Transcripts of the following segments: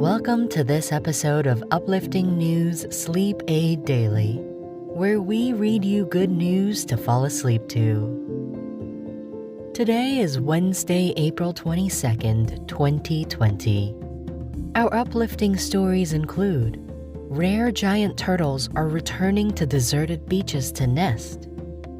Welcome to this episode of Uplifting News Sleep Aid Daily, where we read you good news to fall asleep to. Today is Wednesday, April 22nd, 2020. Our uplifting stories include rare giant turtles are returning to deserted beaches to nest.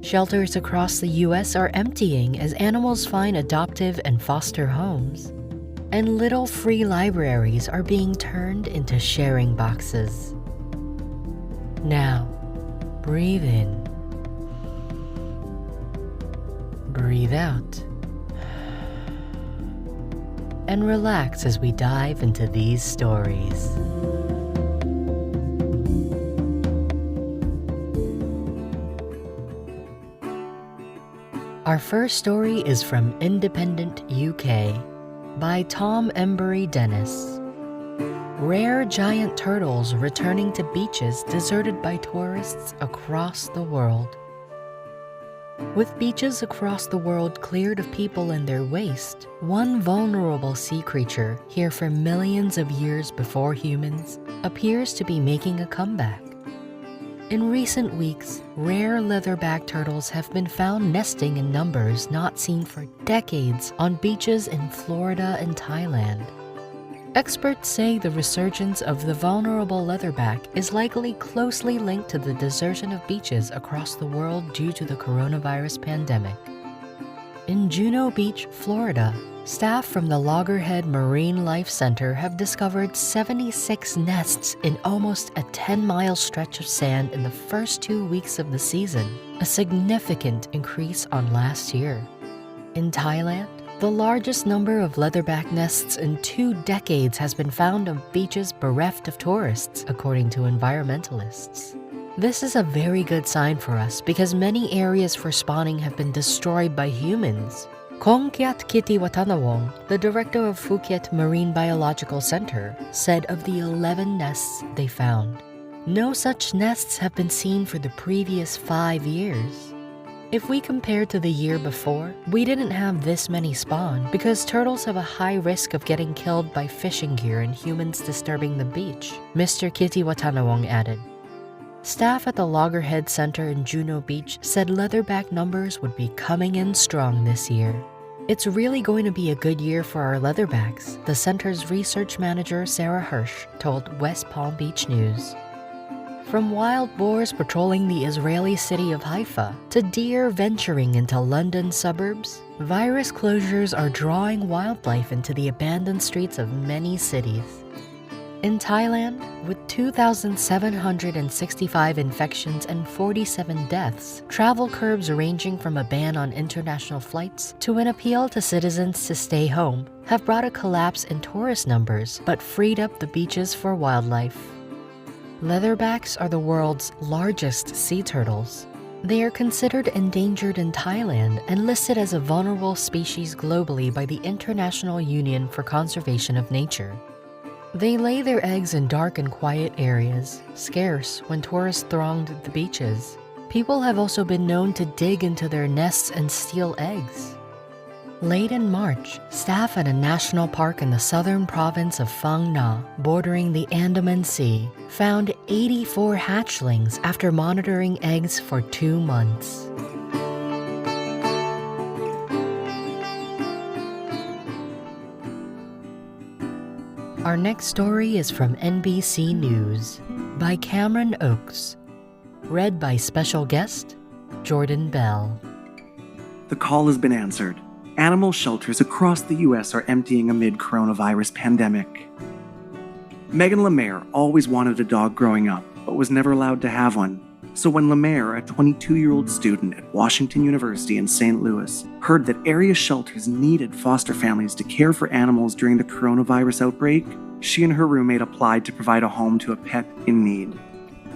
Shelters across the U.S. are emptying as animals find adoptive and foster homes. And little free libraries are being turned into sharing boxes. Now, breathe in. Breathe out. And relax as we dive into these stories. Our first story is from Independent UK. By Tom Embury Dennis. Rare giant turtles returning to beaches deserted by tourists across the world. With beaches across the world cleared of people and their waste, one vulnerable sea creature, here for millions of years before humans, appears to be making a comeback. In recent weeks, rare leatherback turtles have been found nesting in numbers not seen for decades on beaches in Florida and Thailand. Experts say the resurgence of the vulnerable leatherback is likely closely linked to the desertion of beaches across the world due to the coronavirus pandemic. In Juno Beach, Florida, staff from the Loggerhead Marine Life Center have discovered 76 nests in almost a 10-mile stretch of sand in the first 2 weeks of the season, a significant increase on last year. In Thailand, the largest number of leatherback nests in 2 decades has been found on beaches bereft of tourists, according to environmentalists. This is a very good sign for us because many areas for spawning have been destroyed by humans. Kongkiat Kitty Watanawong, the director of Phuket Marine Biological Center, said of the 11 nests they found, no such nests have been seen for the previous 5 years. If we compare to the year before, we didn't have this many spawn because turtles have a high risk of getting killed by fishing gear and humans disturbing the beach, Mr. Kitty Watanawong added. Staff at the Loggerhead Center in Juno Beach said leatherback numbers would be coming in strong this year. It's really going to be a good year for our leatherbacks, the center's research manager Sarah Hirsch told West Palm Beach News. From wild boars patrolling the Israeli city of Haifa to deer venturing into London suburbs, virus closures are drawing wildlife into the abandoned streets of many cities. In Thailand, with 2,765 infections and 47 deaths, travel curbs ranging from a ban on international flights to an appeal to citizens to stay home have brought a collapse in tourist numbers but freed up the beaches for wildlife. Leatherbacks are the world's largest sea turtles. They are considered endangered in Thailand and listed as a vulnerable species globally by the International Union for Conservation of Nature. They lay their eggs in dark and quiet areas, scarce when tourists thronged the beaches. People have also been known to dig into their nests and steal eggs. Late in March, staff at a national park in the southern province of Phang Nga, bordering the Andaman Sea, found 84 hatchlings after monitoring eggs for 2 months. Our next story is from NBC News by Cameron Oakes. Read by special guest Jordan Bell. The call has been answered. Animal shelters across the U.S. are emptying amid coronavirus pandemic. Megan Lemaire always wanted a dog growing up, but was never allowed to have one. So when Lemaire, a 22-year-old student at Washington University in St. Louis, heard that area shelters needed foster families to care for animals during the coronavirus outbreak, she and her roommate applied to provide a home to a pet in need.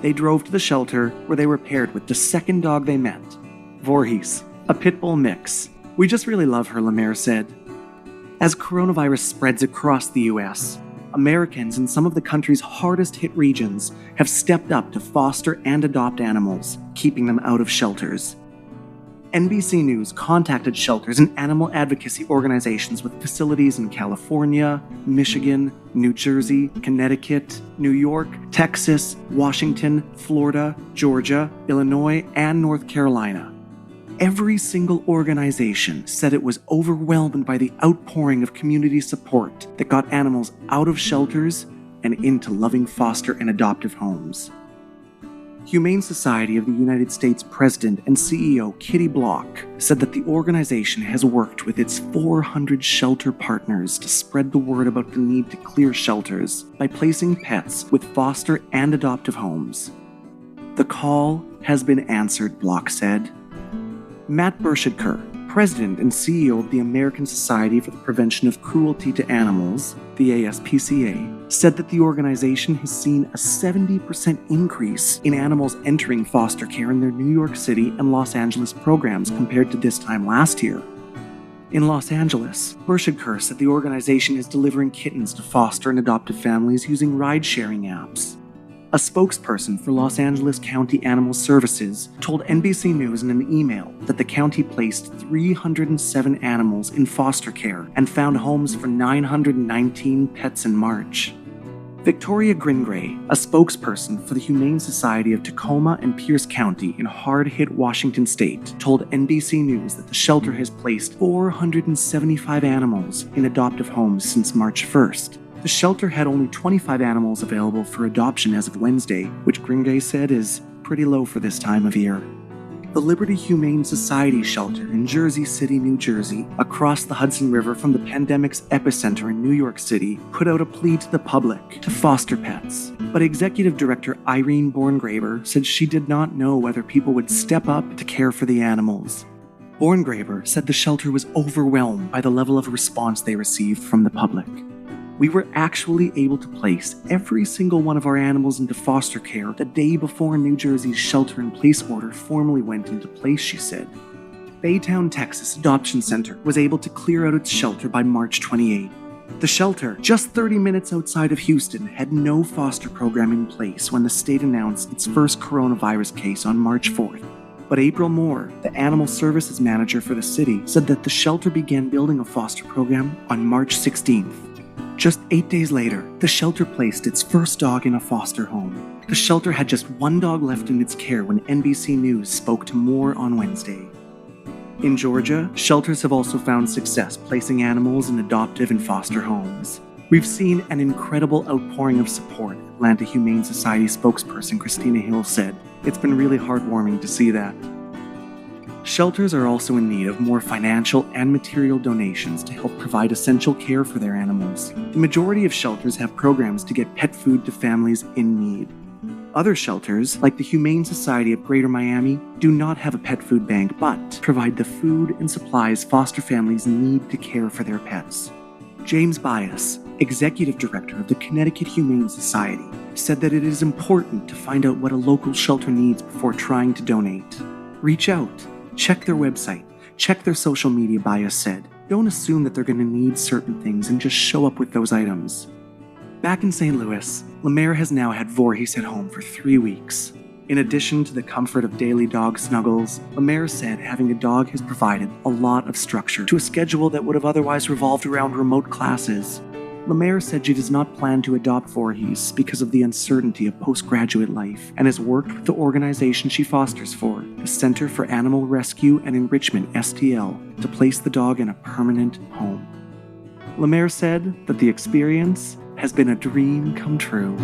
They drove to the shelter where they were paired with the second dog they met, Voorhees, a pit bull mix. We just really love her, Lemaire said. As coronavirus spreads across the U.S., Americans in some of the country's hardest hit regions have stepped up to foster and adopt animals, keeping them out of shelters. NBC News contacted shelters and animal advocacy organizations with facilities in California, Michigan, New Jersey, Connecticut, New York, Texas, Washington, Florida, Georgia, Illinois, and North Carolina. Every single organization said it was overwhelmed by the outpouring of community support that got animals out of shelters and into loving foster and adoptive homes. Humane Society of the United States President and CEO Kitty Block said that the organization has worked with its 400 shelter partners to spread the word about the need to clear shelters by placing pets with foster and adoptive homes. The call has been answered, Block said. Matt Burshidker, President and CEO of the American Society for the Prevention of Cruelty to Animals, the ASPCA, said that the organization has seen a 70% increase in animals entering foster care in their New York City and Los Angeles programs compared to this time last year. In Los Angeles, Burshidker said the organization is delivering kittens to foster and adoptive families using ride-sharing apps. A spokesperson for Los Angeles County Animal Services told NBC News in an email that the county placed 307 animals in foster care and found homes for 919 pets in March. Victoria Gringray, a spokesperson for the Humane Society of Tacoma and Pierce County in hard-hit Washington state, told NBC News that the shelter has placed 475 animals in adoptive homes since March 1st. The shelter had only 25 animals available for adoption as of Wednesday, which Gringay said is pretty low for this time of year. The Liberty Humane Society shelter in Jersey City, New Jersey, across the Hudson River from the pandemic's epicenter in New York City, put out a plea to the public to foster pets. But Executive Director Irene Borngraber said she did not know whether people would step up to care for the animals. Borngraber said the shelter was overwhelmed by the level of response they received from the public. We were actually able to place every single one of our animals into foster care the day before New Jersey's shelter-in-place order formally went into place, she said. Baytown, Texas Adoption Center was able to clear out its shelter by March 28. The shelter, just 30 minutes outside of Houston, had no foster program in place when the state announced its first coronavirus case on March 4th. But April Moore, the animal services manager for the city, said that the shelter began building a foster program on March 16th. Just 8 days later, the shelter placed its first dog in a foster home. The shelter had just one dog left in its care when NBC News spoke to Moore on Wednesday. In Georgia, shelters have also found success placing animals in adoptive and foster homes. We've seen an incredible outpouring of support, Atlanta Humane Society spokesperson Christina Hill said. It's been really heartwarming to see that. Shelters are also in need of more financial and material donations to help provide essential care for their animals. The majority of shelters have programs to get pet food to families in need. Other shelters, like the Humane Society of Greater Miami, do not have a pet food bank but provide the food and supplies foster families need to care for their pets. James Bias, Executive Director of the Connecticut Humane Society, said that it is important to find out what a local shelter needs before trying to donate. Reach out. Check their website. Check their social media, Bias said. Don't assume that they're going to need certain things and just show up with those items. Back in St. Louis, Lemaire has now had Voorhees at home for 3 weeks. In addition to the comfort of daily dog snuggles, Lemaire said having a dog has provided a lot of structure to a schedule that would have otherwise revolved around remote classes. Lemaire said she does not plan to adopt Voorhees because of the uncertainty of postgraduate life and has worked with the organization she fosters for, the Center for Animal Rescue and Enrichment STL, to place the dog in a permanent home. Lemaire said that the experience has been a dream come true.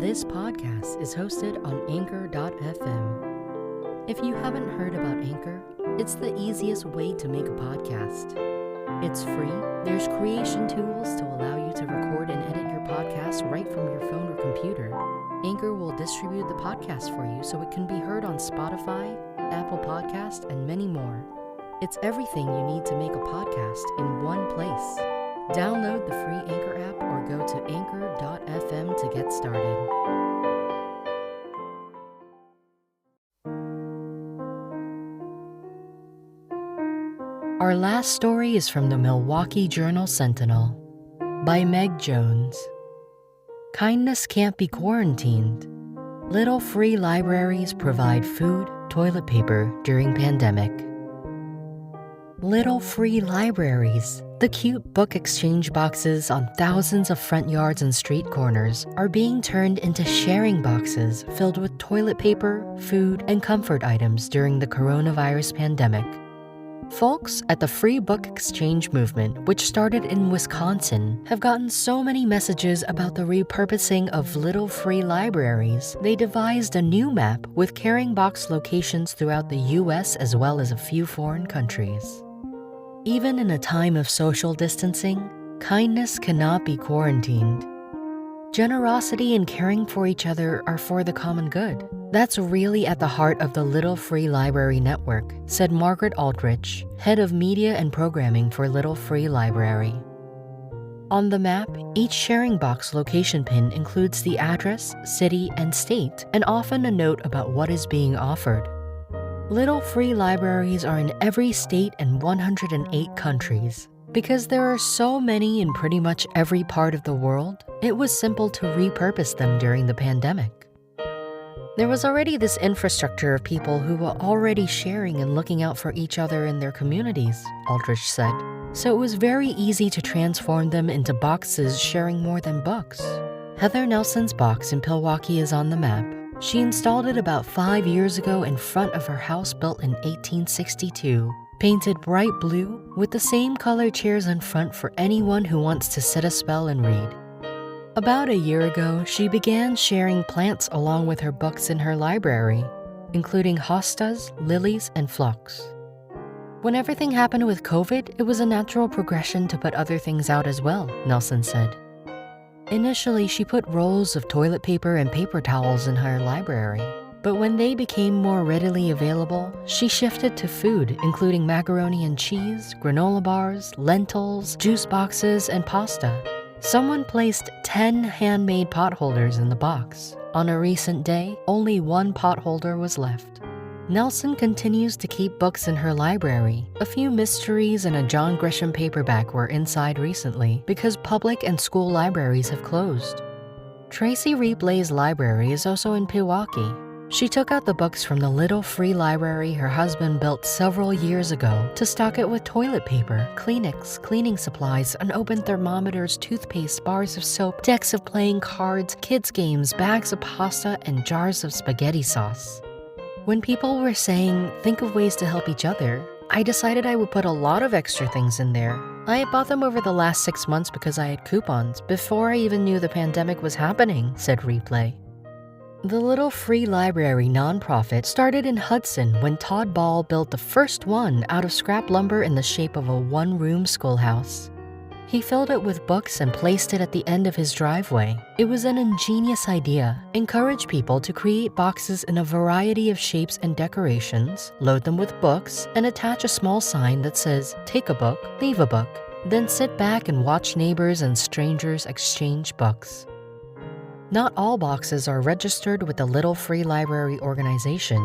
This podcast is hosted on Anchor.fm. If you haven't heard about Anchor, it's the easiest way to make a podcast. It's free. There's creation tools to allow you to record and edit your podcast right from your phone or computer. Anchor will distribute the podcast for you so it can be heard on Spotify, Apple Podcast, and many more. It's everything you need to make a podcast in one place. Download the free Anchor app or go to Anchor.fm to get started. Our last story is from the Milwaukee Journal-Sentinel by Meg Jones. Kindness can't be quarantined. Little free libraries provide food, toilet paper during pandemic. Little free libraries, the cute book exchange boxes on thousands of front yards and street corners, are being turned into sharing boxes filled with toilet paper, food, and comfort items during the coronavirus pandemic. Folks at the Free Book Exchange movement, which started in Wisconsin, have gotten so many messages about the repurposing of little free libraries, they devised a new map with carrying box locations throughout the US as well as a few foreign countries. Even in a time of social distancing, kindness cannot be quarantined. Generosity and caring for each other are for the common good. That's really at the heart of the Little Free Library Network, said Margaret Aldrich, head of media and programming for Little Free Library. On the map, each sharing box location pin includes the address, city, and state, and often a note about what is being offered. Little free libraries are in every state and 108 countries. Because there are so many in pretty much every part of the world, it was simple to repurpose them during the pandemic. There was already this infrastructure of people who were already sharing and looking out for each other in their communities, Aldrich said. So it was very easy to transform them into boxes sharing more than books. Heather Nelson's box in Milwaukee is on the map. She installed it about 5 years ago in front of her house built in 1862. Painted bright blue with the same color chairs in front for anyone who wants to sit a spell and read. About a year ago, she began sharing plants along with her books in her library, including hostas, lilies, and phlox. When everything happened with COVID, it was a natural progression to put other things out as well, Nelson said. Initially, she put rolls of toilet paper and paper towels in her library. But when they became more readily available, she shifted to food, including macaroni and cheese, granola bars, lentils, juice boxes, and pasta. Someone placed 10 handmade pot holders in the box. On a recent day, only 1 pot holder was left. Nelson continues to keep books in her library. A few mysteries and a John Grisham paperback were inside recently because public and school libraries have closed. Tracy Replay's library is also in Milwaukee. She took out the books from the little free library her husband built several years ago to stock it with toilet paper, Kleenex, cleaning supplies, unopened thermometers, toothpaste, bars of soap, decks of playing cards, kids' games, bags of pasta, and jars of spaghetti sauce. When people were saying, think of ways to help each other, I decided I would put a lot of extra things in there. I had bought them over the last 6 months because I had coupons, before I even knew the pandemic was happening, said Replay. The Little Free Library nonprofit started in Hudson when Todd Ball built the first one out of scrap lumber in the shape of a one-room schoolhouse. He filled it with books and placed it at the end of his driveway. It was an ingenious idea. Encourage people to create boxes in a variety of shapes and decorations, load them with books, and attach a small sign that says, take a book, leave a book. Then sit back and watch neighbors and strangers exchange books. Not all boxes are registered with the Little Free Library organization.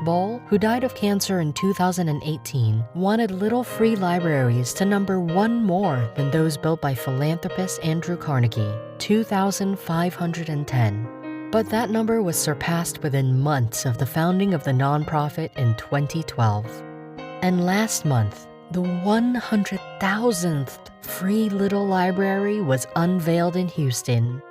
Ball, who died of cancer in 2018, wanted Little Free Libraries to number 1 more than those built by philanthropist Andrew Carnegie, 2,510. But that number was surpassed within months of the founding of the nonprofit in 2012. And last month, the 100,000th Free Little Library was unveiled in Houston.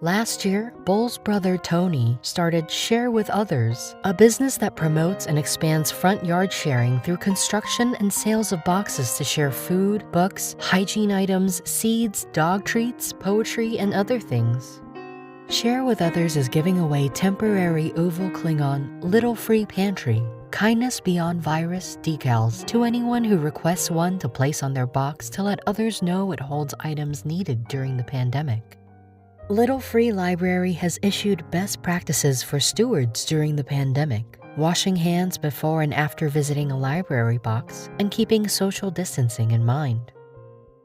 Last year, Bull's brother Tony started Share with Others, a business that promotes and expands front yard sharing through construction and sales of boxes to share food, books, hygiene items, seeds, dog treats, poetry, and other things. Share with Others is giving away temporary oval Klingon Little Free Pantry, Kindness Beyond Virus decals to anyone who requests one to place on their box to let others know it holds items needed during the pandemic. Little Free Library has issued best practices for stewards during the pandemic, washing hands before and after visiting a library box, and keeping social distancing in mind.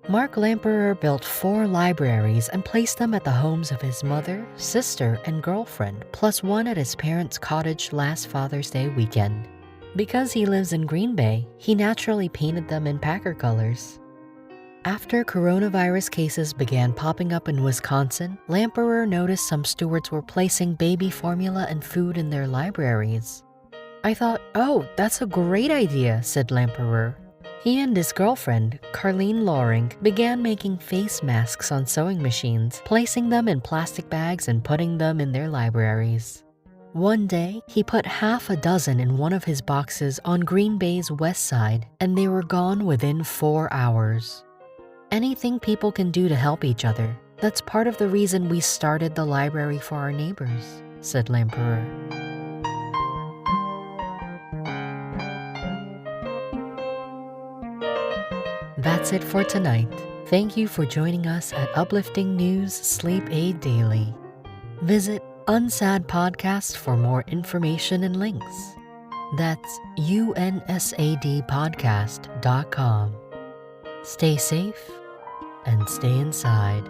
Mark Lamperer built 4 libraries and placed them at the homes of his mother, sister, and girlfriend, plus one at his parents' cottage last Father's Day weekend. Because he lives in Green Bay, he naturally painted them in Packer colors. After coronavirus cases began popping up in Wisconsin, Lamperer noticed some stewards were placing baby formula and food in their libraries. "I thought, oh, that's a great idea," said Lamperer. He and his girlfriend, Carlene Loring, began making face masks on sewing machines, placing them in plastic bags and putting them in their libraries. One day, he put half a dozen in one of his boxes on Green Bay's west side, and they were gone within 4 hours. Anything people can do to help each other, that's part of the reason we started the library for our neighbors, said Lamperer. That's it for tonight. Thank you for joining us at Uplifting News Sleep Aid Daily. Visit UNSAD Podcast for more information and links. That's UNSADpodcast.com. Stay safe and stay inside.